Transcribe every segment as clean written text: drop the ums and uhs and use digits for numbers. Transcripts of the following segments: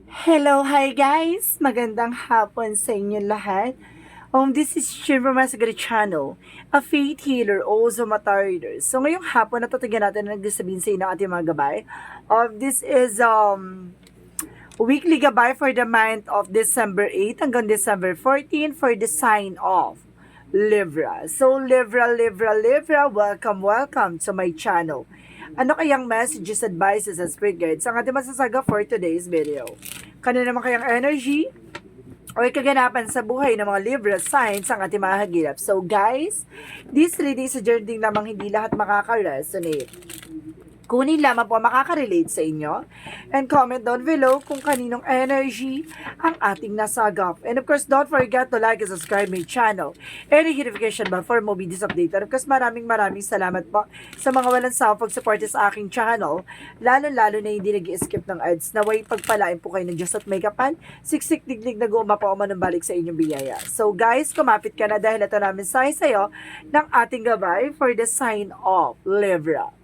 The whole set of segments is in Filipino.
Hello, hi guys! Magandang hapon sa inyo lahat. This is Shiva Masagari Channel, a faith healer, also matarder. So ngayong hapon, natutugyan natin na nagsasabihin sa inyo ng ating mga gabay. This is weekly gabay for the month of December 8 hanggang December 14 for the sign of Libra. So Libra, Libra, Libra, welcome, welcome to my channel. Ano kayang messages, advices, and spirit guides ang ating masasaga for today's video? Kano naman kayang energy o kaganapan sa buhay ng mga Libra signs ang ating mahagilap? So guys, this reading sa journey namang hindi lahat makaka-resonate. Kunin lamang po makaka-relate sa inyo. And comment down below kung kaninong energy ang ating nasagap. And of course, don't forget to like and subscribe my channel. And notification bell for more videos update. And of course, maraming salamat po sa mga walang sawang pag-support sa aking channel. Lalo-lalo na hindi nag-skip ng ads. Naway pagpalain po kayo ng Diyos at may kapal. Siksik diglig na guma pa o manumbalik sa inyong biyaya. So guys, kumapit ka na dahil ito namin sa'yo ng ating gabay for the sign of Libra.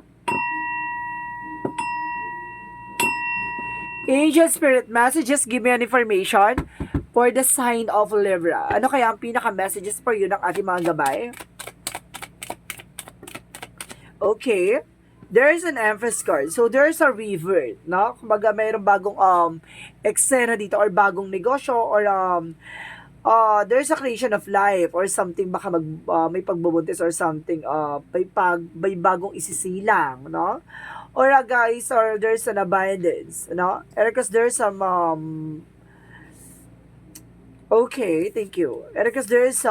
Angel Spirit Messages, give me an information for the sign of Libra. Ano kaya ang pinaka-messages for you ng ating mga gabay? Okay. There's an Empress card. So, there's a revert, no? Kumbaga, mayroong bagong eksena dito or bagong negosyo or there's a creation of life or something, baka may pagbubuntis or something, may bagong isisilang, no? Or guys, or there's an abundance, no? Because there's some okay, thank you. Because there's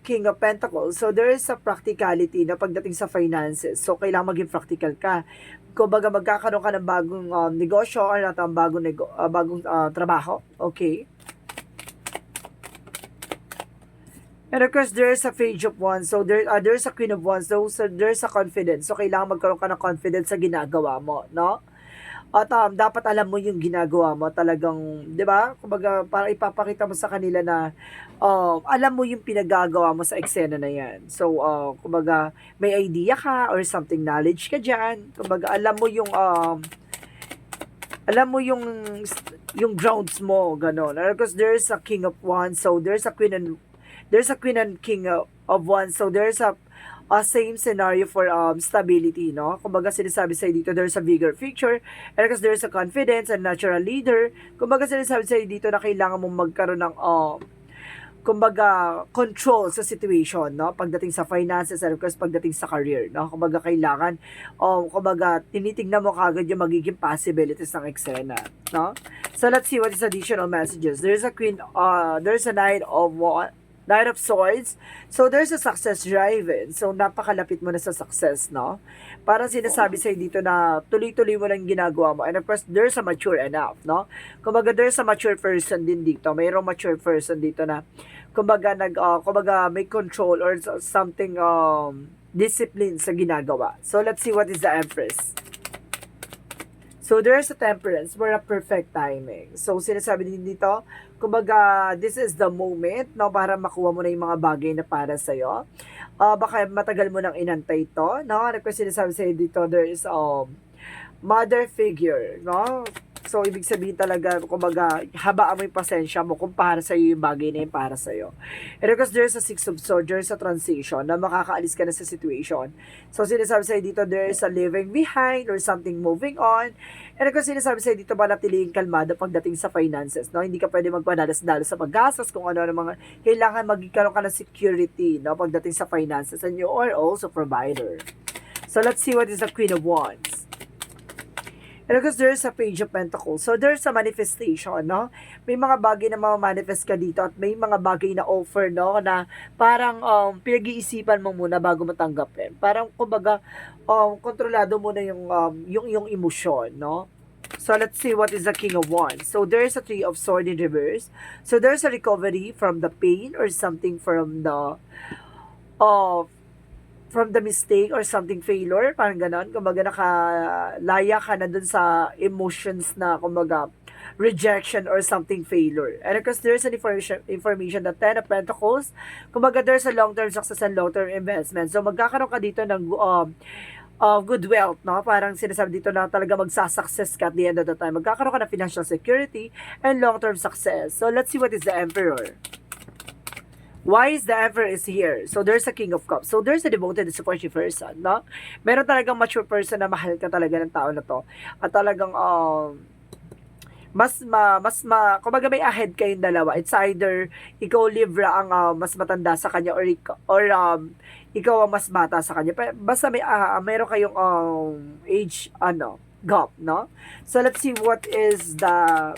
King of Pentacles. So there is a practicality na pagdating sa finances. So kailangan maging practical ka. Kumbaga magkakaroon ka ng bagong negosyo or bagong trabaho. Okay? And of course, there's a Page of Wands. So, there's a Queen of Wands. So, there's a confidence. So, kailangan magkaroon ka ng confidence sa ginagawa mo, no? At dapat alam mo yung ginagawa mo. Talagang, di ba? Kumbaga, para ipapakita mo sa kanila na alam mo yung pinagagawa mo sa eksena na yan. So, kumbaga, may idea ka or something knowledge ka dyan. Kumbaga, alam mo yung grounds mo, gano'n. Because there's a King of Wands. So, there's a Queen and King of Wands. So there's a same scenario for stability, no? Kumbaga sinasabi sa'yo dito, there's a bigger picture. And because there's a confidence and natural leader. Kumbaga sinasabi sa'yo dito na kailangan mong magkaroon ng kumbaga control sa situation, no? Pagdating sa finances and of course pagdating sa career, no? Kumbaga kailangan kumbaga tinitingnan mo kagad yung magiging possibilities ng eksena, no? So let's see what is additional messages. There's a Knight of Swords. So, there's a success driven. So, napakalapit mo na sa success, no? Parang sinasabi sa'yo dito na tuloy-tuloy mo lang ginagawa mo. And of course, there's a mature enough, no? Kumbaga, there's a mature person din dito. Mayroong mature person dito na, kumbaga, kumbaga may control or something, discipline sa ginagawa. So, let's see what is the Empress. So, there's a temperance for a perfect timing. So, sinasabi din dito, kumbaga, this is the moment, no, para makuha mo na yung mga bagay na para sa'yo. Baka matagal mo nang inantay ito, no? Ano ko sinasabi sa'yo dito, there is mother figure, no? So, ibig sabihin talaga, kumbaga, habaan mo yung pasensya mo kung para sa'yo yung bagay na yung para sa'yo. And because there's a Six of Swords, there's a transition na makakaalis ka na sa situation. So, sinasabi sa'yo dito, there's a leaving behind or something moving on. And because sinasabi sa'yo dito, manatiling kalmado pagdating sa finances, no? Hindi ka pwede magpadalas-dalas sa paggastos kung ano-ano mga kailangan magkaroon ka ng security, no? Pagdating sa finances, and you are also provider. So, let's see what is the Queen of Wands. And because there's a Page of Pentacles. So, there's a manifestation, no? May mga bagay na ma-manifest ka dito at may mga bagay na offer, no? Na parang pinag-iisipan mo muna bago mo tanggapin. Parang, kumbaga, kontrolado mo na yung emosyon, no? So, let's see what is the King of Wands. So, there's a Three of Swords in reverse. So, there's a recovery from the pain or something from the mistake or something failure, parang ganon. Kumbaga nakalaya ka na dun sa emotions na kumbaga rejection or something failure. And because there's an information that Ten of Pentacles, kumbaga there's a long-term success and long-term investment. So magkakaroon ka dito ng good wealth, no? Parang sinasabi dito na talaga magsasucess ka at the end of the time. Magkakaroon ka ng financial security and long-term success. So, let's see what is the Emperor. Why is the Emperor is here? So, there's a King of Cups. So, there's a devoted and supportive person, no? Meron talagang mature person na mahal ka talaga ng tao na to. At talagang, kumbaga may ahead kayong dalawa. It's either ikaw Libra ang mas matanda sa kanya ikaw ang mas bata sa kanya. Basta meron kayong age gap, no? So let's see what is the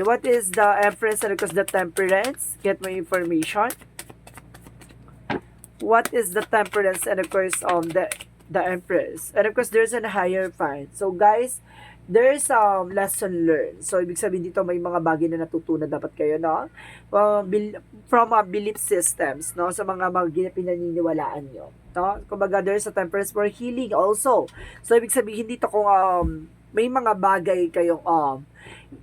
what is the Empress and of course the Temperance? Get my information. What is the Temperance and of course the Empress? And of course there's a higher find. So guys, there's lesson learned. So ibig sabihin dito may mga bagay na natutunan dapat kayo, no? From belief systems, no? Sa mga pinaniniwalaan nyo, no? Kumbaga there's a Temperance for healing also. So ibig sabihin dito kung may mga bagay kayong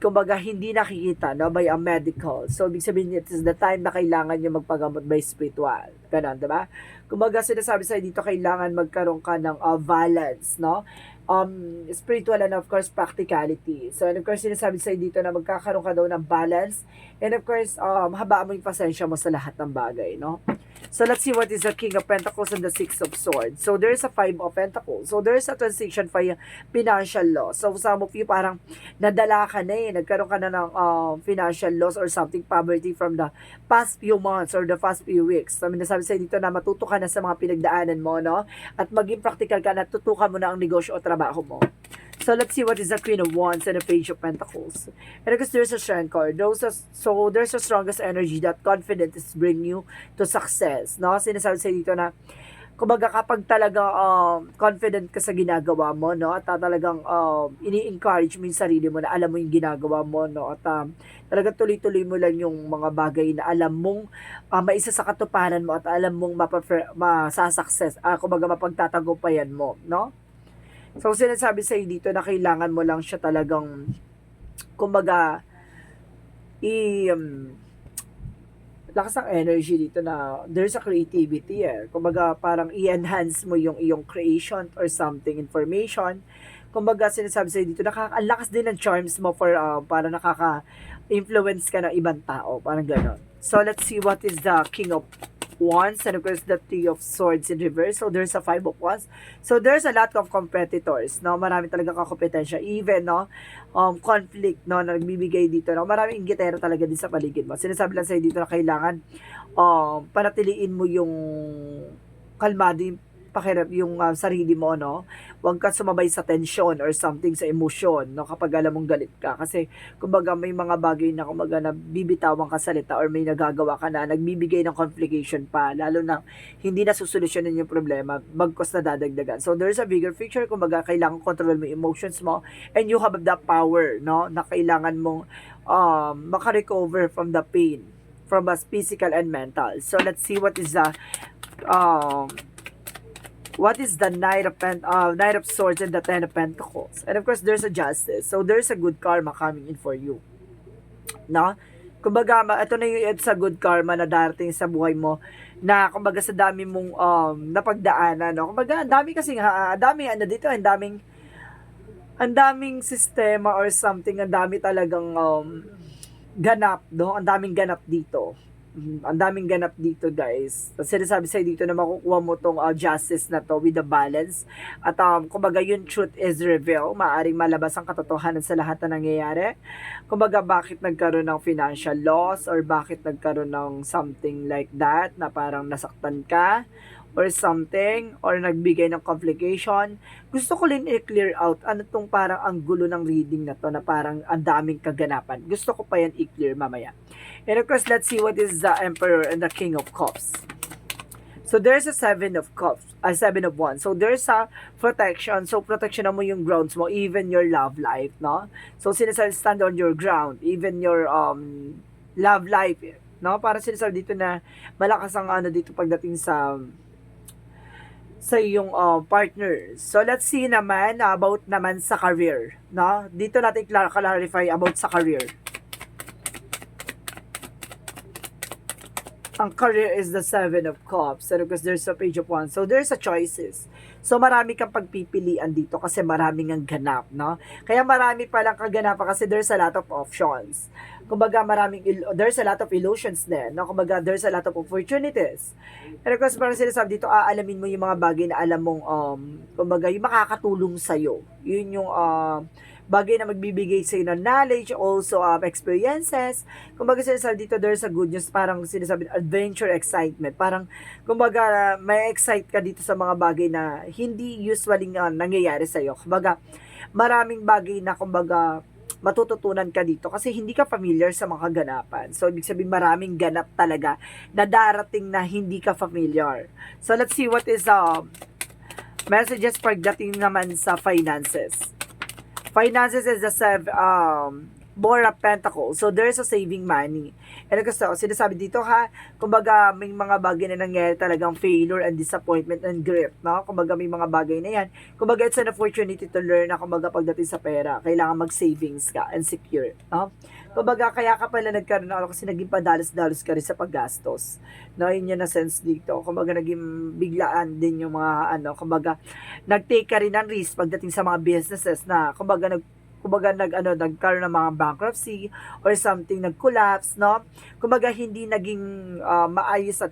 kumbaga hindi nakikita, no, by a medical. So ibig sabihin it is the time na kailangan niyo magpagamot by spiritual. Ganun, 'di ba? Kumbaga sinasabi sa dito kailangan magkaroon ka ng balance, no? Spiritual and of course practicality. So and of course sinasabi sa dito na magkakaroon ka daw ng balance and of course habaan mo yung pasensya mo sa lahat ng bagay, no? So let's see what is the King of Pentacles and the Six of Swords. So there's a Five of Pentacles. So there's a transition for financial loss. So some of you parang nadala ka na nagkaroon ka na ng financial loss or something, poverty from the past few months or the past few weeks. So nasabi sa dito na matuto ka na sa mga pinagdaanan mo, no? At maging practical ka na tutukan mo na ang negosyo o trabaho mo. So let's see what is the Queen of Wands and the Page of Pentacles. And because there's a Strength card, so there's a strongest energy that confidence bring you to success, no? Sinasabi sa dito na kumbaga kapag talaga confident ka sa ginagawa mo, no? At talagang ini-encourage mo yung sarili mo na alam mo yung ginagawa mo, no? At talagang tuloy-tuloy mo lang yung mga bagay na alam mong maisa sa katuparan mo at alam mong masasucess, kumbaga mapagtatagumpayan mo, no? So, sinasabi sa'yo dito na kailangan mo lang siya talagang, kumbaga, lakas ng energy dito na there's a creativity Kumbaga, parang i-enhance mo yung iyong creation or something, information. Kumbaga, sinasabi sa'yo dito, ang lakas din ng charms mo for, para nakaka-influence ka ng ibang tao. Parang gano'n. So, let's see what is the King of Wands and of course the Three of Swords in reverse. So there's a Five of Wands. So there's a lot of competitors, no? Marami talaga kakompetensya, even, no, conflict, no, na nagbibigay dito, no? Maraming inggitero talaga din sa paligid mo. Sinasabi lang sa'yo dito na kailangan panatiliin mo yung kalmado yung yung sarili mo, no? Huwag ka sumabay sa tension or something, sa emosyon, no? Kapag alam mong galit ka. Kasi, kumbaga, may mga bagay na, kumbaga, nabibitawan ka salita or may nagagawa ka na, nagbibigay ng complication pa, lalo na hindi na susolusyonin yung problema, bagkos na dadagdagan. So, there's a bigger picture, kumbaga, kailangan control mo yung emotions mo, and you have the power, no? Na kailangan mong makarecover from the pain, from us physical and mental. So, let's see what is the Knight of Swords and the Ten of Pentacles. And of course, there's a Justice. So, there's a good karma coming in for you. No? Kumbaga, ito na yung it's a good karma na darating sa buhay mo na, kumbaga, sa dami mong napagdaanan. No? Kumbaga, ang dami kasi dito, ang daming sistema or something, ang dami talagang ganap, no? Ang daming ganap dito. Ang daming ganap dito, guys. Sinasabi sa'yo dito na makukuha mo tong justice na to with the balance. At kumbaga yung truth is revealed. Maaring malabas ang katotohanan sa lahat na nangyayari. Kumbaga bakit nagkaroon ng financial loss or bakit nagkaroon ng something like that na parang nasaktan ka or something, or nagbigay ng complication. Gusto ko rin i-clear out ano tong parang ang gulo ng reading na to na parang ang daming kaganapan. Gusto ko pa yan i-clear mamaya. And of course, let's see what is the Emperor and the King of Cups. So there's a Seven of Cups, Seven of Wands. So there's a protection. So protection mo yung grounds mo, even your love life, no? So sinasabi, stand on your ground, even your love life, no? Para sinasabi dito na malakas ang dito pagdating sa iyong partner. So let's see naman about naman sa career, no? Dito natin clarify about sa career. Ang career is the Seven of Cups. So, because there's a Page of Wands. So, there's a choices. So, marami kang pagpipilian dito kasi maraming ang ganap, no? Kaya marami palang kaganapan kasi there's a lot of options. Kumbaga, there's a lot of illusions din, no? Kumbaga, there's a lot of opportunities. And of course, parang sinasabi dito, aalamin mo yung mga bagay na alam mong, kumbaga, yung makakatulong sa'yo. Yun yung, bagay na magbibigay sa ng knowledge, also experiences. Kumbaga sinasabi dito, there's a good news, parang sinasabi, adventure, excitement. Parang, kumbaga, may excite ka dito sa mga bagay na hindi usually nangyayari sa'yo. Kumbaga, maraming bagay na, kumbaga, matututunan ka dito kasi hindi ka familiar sa mga kaganapan. So, ibig sabihin maraming ganap talaga na darating na hindi ka familiar. So, let's see what is messages pagdating naman sa finances. Finances is the Four of Pentacles. So, there's a saving money. And gusto, sinasabi dito kumbaga may mga bagay na nangyayari talagang failure and disappointment and grief, no? Kumbaga may mga bagay na yan. Kumbaga it's an opportunity to learn na kumbaga pagdating sa pera, kailangan mag-savings ka and secure, no? Kumbaga kaya ka pala nagkaroon kasi naging padalos-dalos ka rin sa paggastos. No, yun yung na-sense dito. Kumbaga naging biglaan din yung mga kumbaga nag-take ka rin ng risk pagdating sa mga businesses na kumbaga nagkaroon ng mga bankruptcy or something, nag-collapse, no? Kumbaga hindi naging maayos at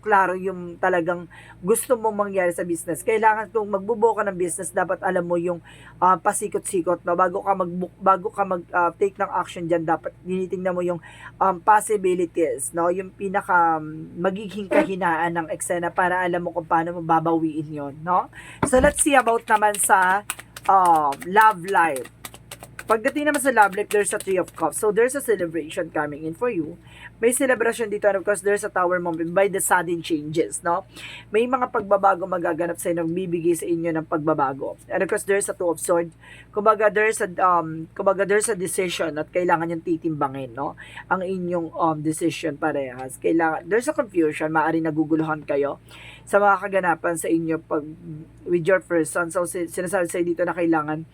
klaro yung talagang gusto mong mangyari sa business. Kailangan kung magbubuo ka ng business, dapat alam mo yung pasikot-sikot, no? Bago ka mag take ng action diyan, dapat tinitingnan mo yung possibilities, no? Yung pinaka magiging kahinaan ng eksena para alam mo kung paano mo babawiin yon, no? So let's see about naman sa love life. Pagdating naman sa love life, there's a Three of Cups. So, there's a celebration coming in for you. May celebration dito, and of course, there's a Tower moment by the sudden changes, no? May mga pagbabago magaganap sa inyo, bibigay sa inyo ng pagbabago. And of course, there's a Two of Swords. Kumbaga, there's a decision at kailangan yung titimbangin, no? Ang inyong decision parehas. There's a confusion, maaaring naguguluhan kayo sa mga kaganapan sa inyo with your person. So, sinasabi sa dito na kailangan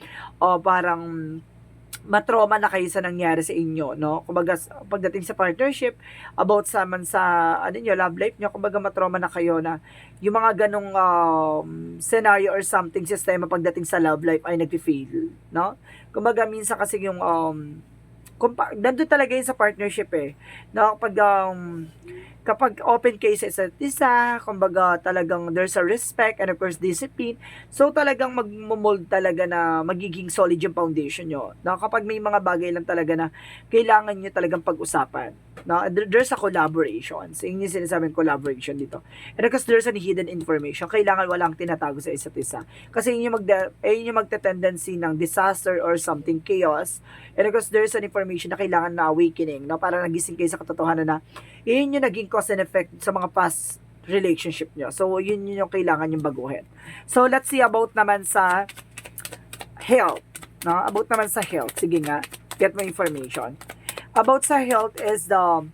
parang matroma na kayo sa nangyari sa inyo, no? Kumbaga, pagdating sa partnership, about sa love life nyo, kumbaga matroma na kayo na yung mga ganong scenario or something, sistema pagdating sa love life ay nag-fail, no? Kumbaga, minsan kasi yung, nandun talaga yun sa partnership no? Kapag open kayo sa isa't isa, kumbaga talagang there's a respect and of course discipline. So talagang magmo-mold talaga na magiging solid yung foundation nyo. No? Kapag may mga bagay lang talaga na kailangan nyo talagang pag-usapan. No? There's a collaboration. So yun yung sinasabing collaboration dito. And of course there's a hidden information. Kailangan walang tinatago sa isa't isa. Kasi yun yung magte-tendency ng disaster or something chaos. And of course there's an information na kailangan na awakening. No? Para nagising kayo sa katotohanan na yun yung naging cause and effect sa mga past relationship nyo. So, yun yung kailangan yung baguhin. So, let's see about naman sa health. No? About naman sa health. Sige nga, get my information. About sa health is the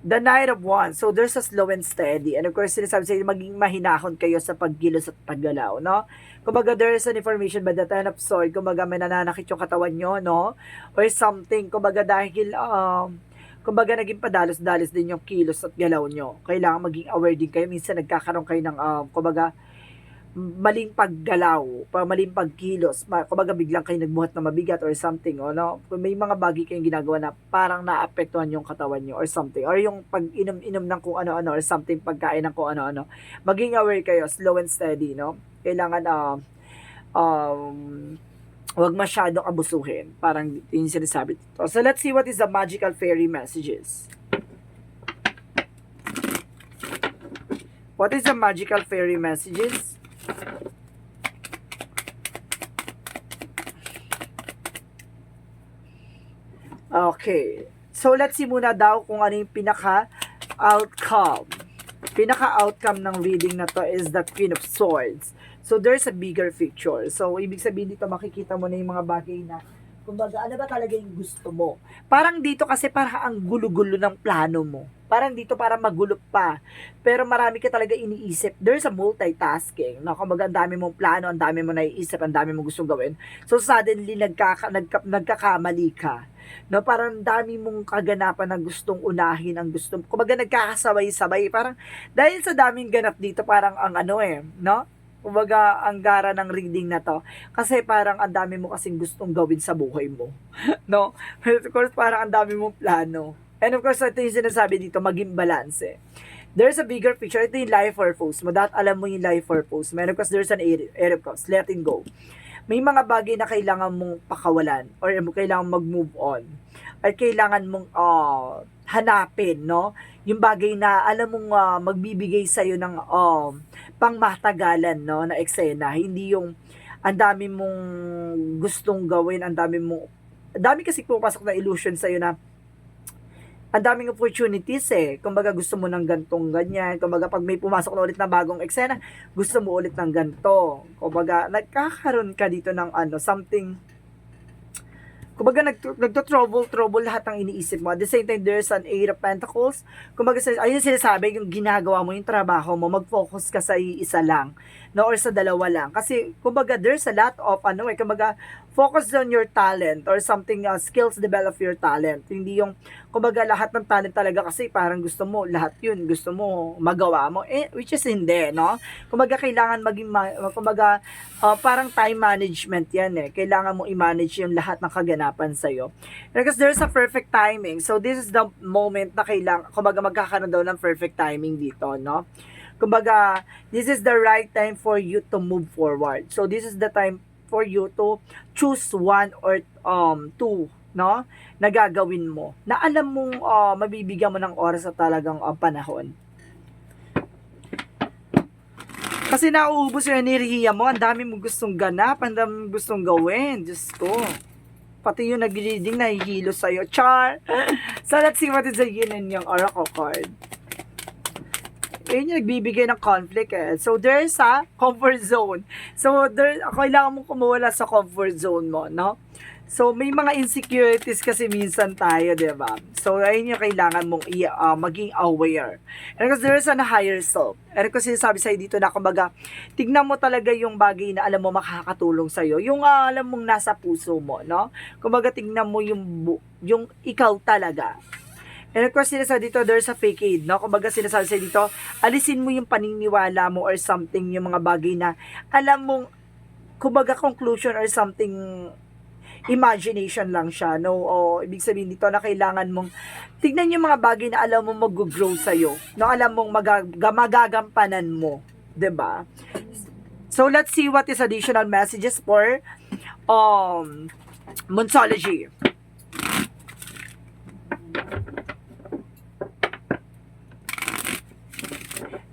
Knight of Wands. So, there's a slow and steady. And of course, sinasabi sa'yo, maging mahinahon kayo sa paggilos at paggalaw, no? Kumbaga, there is an information by the Ten of Swords. Kumbaga, may nananakit yung katawan nyo, no? Or something. Kumbaga, dahil, kumbaga naging padalos-dalos din yung kilos at galaw nyo. Kailangan maging aware din kayo. Minsan nagkakaroon kayo ng, kumbaga, maling paggalaw, maling pagkilos. Kumbaga biglang kayo nagbuhat na mabigat or something. No? May mga bagay kayong ginagawa na parang naapektuhan yung katawan nyo or something. Or yung pag-inom ng kung ano-ano or something, pagkain ng kung ano-ano. Maging aware kayo, slow and steady. No? Kailangan, huwag masyadong abusuhin. Parang yun yung sinasabi dito. So, let's see what is the magical fairy messages. What is the magical fairy messages? Okay. So, let's see muna daw kung ano yung pinaka-outcome. Pinaka-outcome ng reading na to is the Queen of Swords. So, there's a bigger picture. So, ibig sabihin dito, makikita mo na yung mga bagay na, kumbaga, ano ba talaga yung gusto mo? Parang dito kasi parang ang gulo-gulo ng plano mo. Parang dito parang magulo pa. Pero marami ka talaga iniisip. There's a multitasking. No? Kumbaga, ang dami mong plano, ang dami mo naiisip, ang dami mong gustong gawin. So, suddenly, nagkakamali ka. No, parang dami mong kaganapan na gustong unahin, ang gustong, kumbaga nagkakasabay-sabay, parang dahil sa daming ganap dito, parang ang ano no? Kumbaga, ang gara ng reading na to. Kasi parang ang dami mo kasing gustong gawin sa buhay mo. No? Of course, parang ang dami mong plano. And of course, ito yung sinasabi dito, maging balance. There's a bigger picture. Ito yung life purpose mo. Dapat alam mo yung life purpose mo. And of course, there's an area of course, letting go. May mga bagay na kailangan mong pakawalan or kailangan mag-move on. Or kailangan mong hanapin, no? Yung bagay na alam mong magbibigay sa'yo ng pangmatagalan, no? Na eksena. Hindi yung ang dami mong gustong gawin, ang dami kasi pupasok na illusion sa'yo na ang daming opportunities Kumbaga gusto mo ng gantong ganyan. Kumbaga pag may pumasok na ulit na bagong eksena, gusto mo ulit ng ganto. Kumbaga nagkakaroon ka dito ng something. Kumbaga nagto-trouble lahat ng iniisip mo. At the same time, there's an Eight of Pentacles. Kumbaga ayun sinasabi, yung ginagawa mo, yung trabaho mo, mag-focus ka sa isa lang, no, or sa dalawa lang. Kasi kumbaga there's a lot of kumbaga focus on your talent or something, skills, develop your talent. Hindi yung kumbaga lahat ng talent talaga kasi parang gusto mo lahat yun, gusto mo magawa mo, which is hindi, no? Kumbaga kailangan maging kumbaga parang time management yan kailangan mo i-manage yung lahat ng kaganapan sa'yo. Because there's a perfect timing. So this is the moment na kailangan, kumbaga magkakaroon daw ng perfect timing dito, no? Kumbaga, this is the right time for you to move forward. So this is the time for you to choose one or two, no? Na gagawin mo. Na alam mong mabibigyan mo ng oras sa talagang panahon. Kasi nauubos yung enerhiya mo, ang dami mong gustong ganap, ang dami mong gustong gawin. Diyos ko. Pati yung nag-reading, nahihilo sa'yo. Char! So let's see what is the yin and yang oracle card. Yun yung nagbibigay ng conflict So, there's a comfort zone. So, kailangan mong kumawala sa comfort zone mo, no? So, may mga insecurities kasi minsan tayo, di ba? So, ayun yung kailangan mong maging aware. And because there's a higher self. And kasi sabi sa'yo dito na, kumbaga, tignan mo talaga yung bagay na alam mo makakatulong sa'yo. Yung alam mong nasa puso mo, no? Kumbaga, tignan mo yung ikaw talaga. And of course, sinasabi dito, there's a facade, no? Kumbaga, sinasabi sa dito, alisin mo yung paniniwala mo or something, yung mga bagay na, alam mong, kumbaga, conclusion or something, imagination lang siya, no? O, ibig sabihin dito na kailangan mong, tignan yung mga bagay na alam mong mag-grow sa'yo, no? Alam mong magagampanan mo, 'di ba? So, let's see what is additional messages for, Monsology.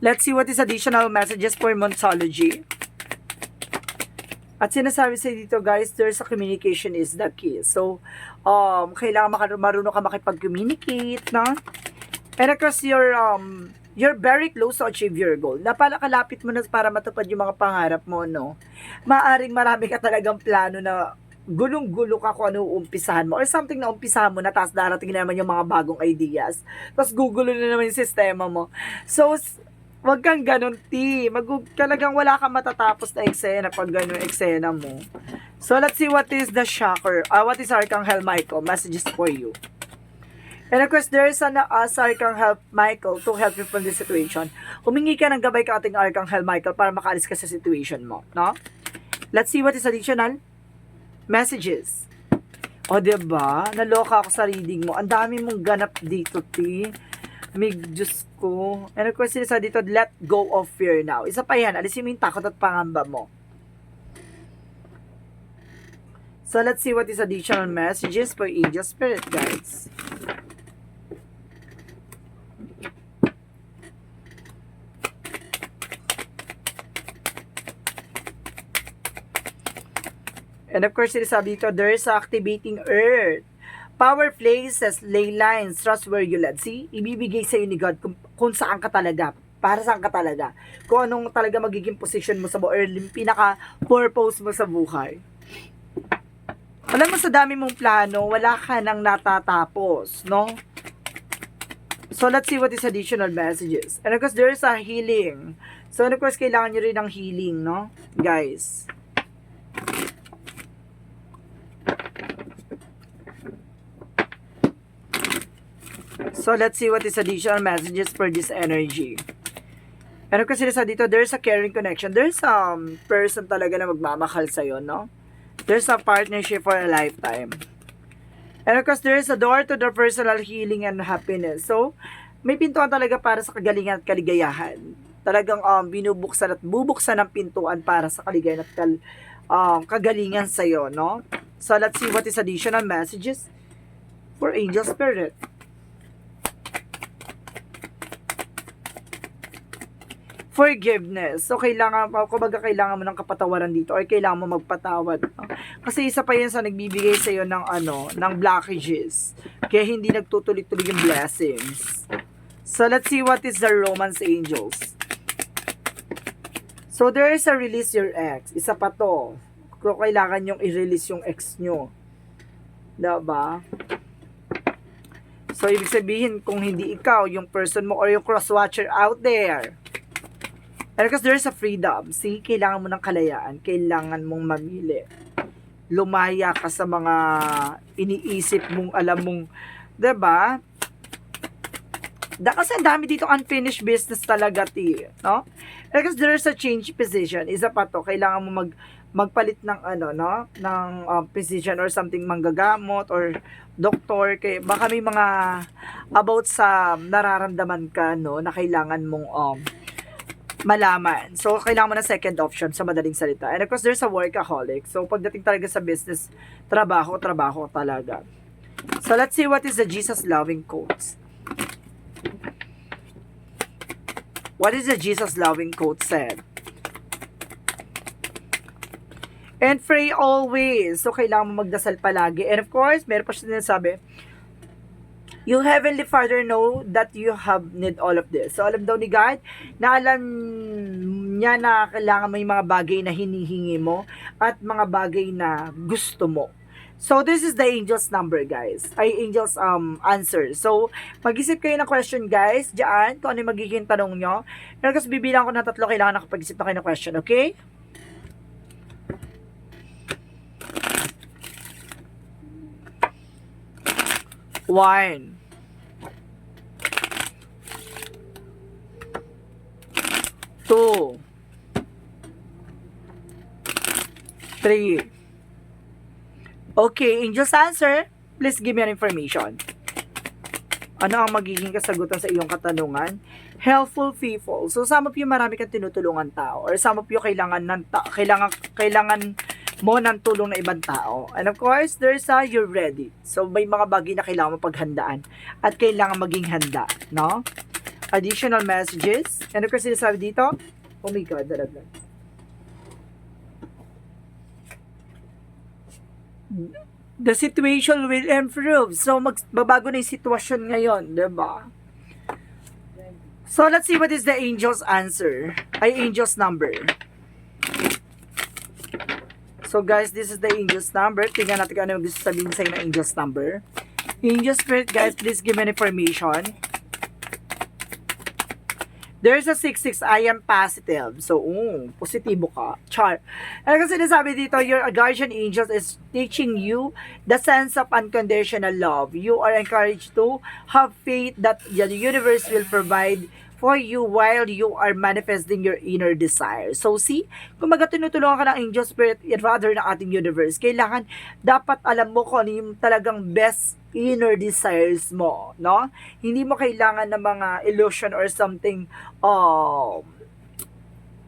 Let's see what is additional messages for Monsology. At sinasabi sa dito, guys, there's a communication is the key. So, kailangan marunong ka makipag-communicate, no? And of course, you're very close to achieve your goal. Napalakalapit mo na para matupad yung mga pangarap mo, no? Maaring marami ka talagang plano na gulong-gulo ka kung ano uumpisahan mo or something na umpisahan mo na tapos darating na naman yung mga bagong ideas. Tapos gugulo na naman yung sistema mo. So, wag kang ganun, talagang wala kang matatapos na eksena pag ganun eksena mo. So, let's see what is the shocker. What is Archangel Michael? Messages for you. And of course, there is an Archangel Michael to help you from this situation. Humingi ka ng gabay ka ating Archangel Michael para makaalis ka sa situation mo, no? Let's see what is additional messages. O, diba? Naloka ako sa reading mo. Ang dami mong ganap dito, May Diyos ko. And of course, sa dito, let go of fear now. Isa pa yan, alisin mo yung takot at pangamba mo. So, let's see what is additional messages for angel spirit guides. And of course, sinasabi dito, there is activating earth. Power places, ley lines, trust where you led. See, ibibigay sa'yo ni God kung saan ka talaga, para saan ka talaga. Kung anong talaga magiging position mo sa buhay, or pinaka-purpose mo sa buhay. Alam mo, sa dami mong plano, wala ka nang natatapos, no? So, let's see what is additional messages. And of course, there is a healing. So, and of course, kailangan nyo rin ng healing, no? Guys. So, let's see what is additional messages for this energy. Ano kasi sa dito, there's a caring connection. There's person talaga na magmamahal sa'yo, no? There's a partnership for a lifetime. And of course, there's a door to the personal healing and happiness. So, may pintuan talaga para sa kagalingan at kaligayahan. Talagang binubuksan at bubuksan ng pintuan para sa kaligayahan at kagalingan sa'yo, no? So, let's see what is additional messages for Angel Spirit. Forgiveness. So, kumbaga kailangan mo ng kapatawaran dito or kailangan mo magpatawad. No? Kasi isa pa yan sa nagbibigay sa'yo ng blockages. Kaya hindi nagtutuloy-tuloy yung blessings. So, let's see what is the romance angels. So, there is a release your ex. Isa pa to. Kung kailangan yung i-release yung ex nyo. Diba? So, ibig sabihin, kung hindi ikaw, yung person mo or yung cross-watcher out there, and because there's a freedom, see, kailangan mo ng kalayaan, kailangan mong mamili. Lumaya ka sa mga iniisip mong, alam mong, diba? Kasi ang dami dito unfinished business talaga, no? And because there's a change position, isa pa to, kailangan mo magpalit ng ng position or something, manggagamot or doktor, kay baka may mga about sa nararamdaman ka, no, na kailangan mong malaman. So, kailangan mo na second option sa madaling salita. And of course, there's a workaholic. So, pagdating talaga sa business, trabaho talaga. So, let's see what is the Jesus loving quotes. What is the Jesus loving quote said? And pray always. So, kailangan mo magdasal palagi. And of course, meron pa siya sinasabi, yung Heavenly Father know that you have need all of this. So, alam daw ni God, na alam niya na kailangan may mga bagay na hinihingi mo at mga bagay na gusto mo. So, this is the angel's number, guys. Angel's answer. So, mag-isip kayo ng question, guys, diyan, kung ano yung magiging tanong nyo. And kasi bibilang ko ng 3, kailangan nakapag-isip na kayo ng question, okay? One. 2. 3. Okay, angel's answer. Please give me an information. Ano ang magiging kasagutan sa iyong katanungan? Helpful people. So, some of you, marami kang tinutulungan tao. Or some of you, kailangan mo ng tulong na ibang tao. And of course, there's you're ready. So, may mga bagay na kailangan mo paghandaan. At kailangan maging handa. No? Additional messages. And of course, sinasabi dito, oh my God, talaga. The situation will improve. So, magbabago na yung sitwasyon ngayon, diba? So, let's see what is the angel's answer. Angel's number. So, guys, this is the angel's number. Tingnan natin kung ano yung gusto sabihin sa'yo ng angel's number. Angel Spirit, guys, please give me information. There's a 6-6, I am positive. So, positibo ka. Char. And kasi sinasabi dito, your guardian angel is teaching you the sense of unconditional love. You are encouraged to have faith that the universe will provide for you while you are manifesting your inner desire. So, see, kung tinutulungan ka ng angel spirit, rather ng ating universe, kailangan, dapat alam mo kung ano yung talagang best inner desires mo, no? Hindi mo kailangan ng mga illusion or something,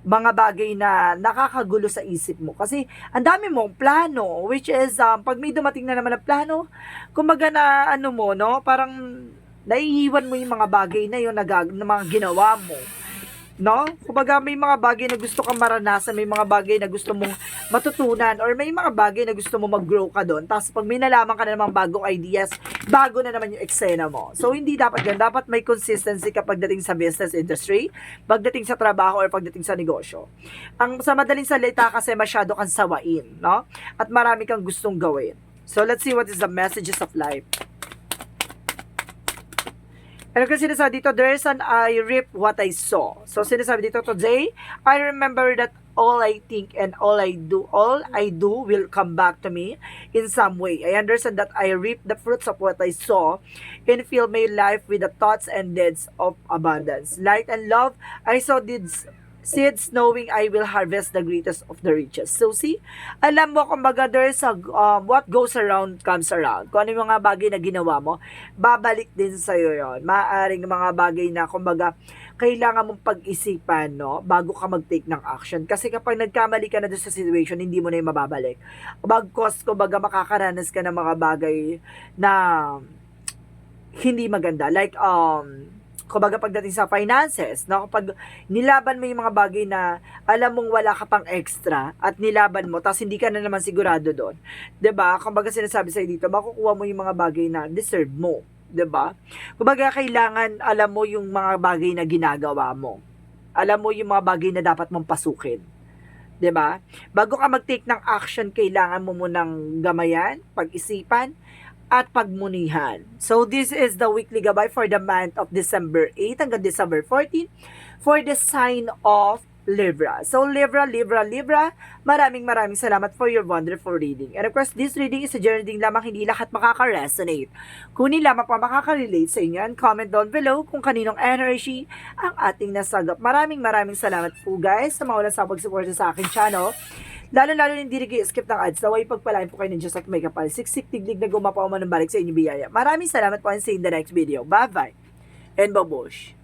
mga bagay na nakakagulo sa isip mo. Kasi, ang dami mong plano, which is, pag may dumating na naman na plano, kumbaga na, mo, no? Parang, naiiwan mo yung mga bagay na yun na mga ginawa mo. No? Kumbaga may mga bagay na gusto kang maranasan, may mga bagay na gusto mong matutunan, or may mga bagay na gusto mong mag-grow ka doon. Tapos pag may nalaman ka na namang bagong ideas, bago na naman yung eksena mo. So hindi dapat ganun. Dapat may consistency kapag dating sa business industry, pagdating sa trabaho, or pagdating sa negosyo. Ang sa madaling salita kasi masyado kang sawain, no? At marami kang gustong gawin. So let's see what is the messages of life. Ano kasi sinasabi dito, there is an I reap what I saw. So, sinasabi dito, today, I remember that all I think and all I do will come back to me in some way. I understand that I reap the fruits of what I sow and fill my life with the thoughts and deeds of abundance. Light and love, I sow seeds knowing I will harvest the greatest of the riches. So see, alam mo, kumbaga there's a, what goes around comes around. Kung ano yung mga bagay na ginawa mo, babalik din sa'yo yon. Maaaring mga bagay na, kumbaga, kailangan mong pag-isipan, no, bago ka mag-take ng action. Kasi kapag nagkamali ka na doon sa situation, hindi mo na yung mababalik. Bagkos, kumbaga, makakaranas ka ng mga bagay na hindi maganda. Like, kumbaga pagdating sa finances, no? Kapag nilaban mo yung mga bagay na alam mong wala ka pang extra at nilaban mo, tapos hindi ka na naman sigurado doon. 'Di ba? Kumbaga sinasabi sa'yo dito, makukuha mo yung mga bagay na deserve mo. 'Di ba? Kumbaga kailangan alam mo yung mga bagay na ginagawa mo. Alam mo yung mga bagay na dapat mong pasukin. 'Di ba? Bago ka mag-take ng action, kailangan mo munang gamayan, pag-isipan, at pagmunihan. So, this is the weekly gabay for the month of December 8 hanggang December 14 for the sign of Libra. So, Libra, maraming salamat for your wonderful reading. And of course, this reading is a general reading lamang, hindi lahat makaka-resonate. Kunin lamang pa makaka-relate sa inyo and comment down below kung kaninong energy ang ating nasagap. Maraming salamat po guys sa mga walang sa pag-support sa aking channel. Lalo hindi rin skip ng ads. Naway pagpalain po kayo ng Diyos at may kapal. Siksik tiglig na gumapaw man ng balik sa inyong biyaya. Maraming salamat po and see you in the next video. Bye-bye. And babush.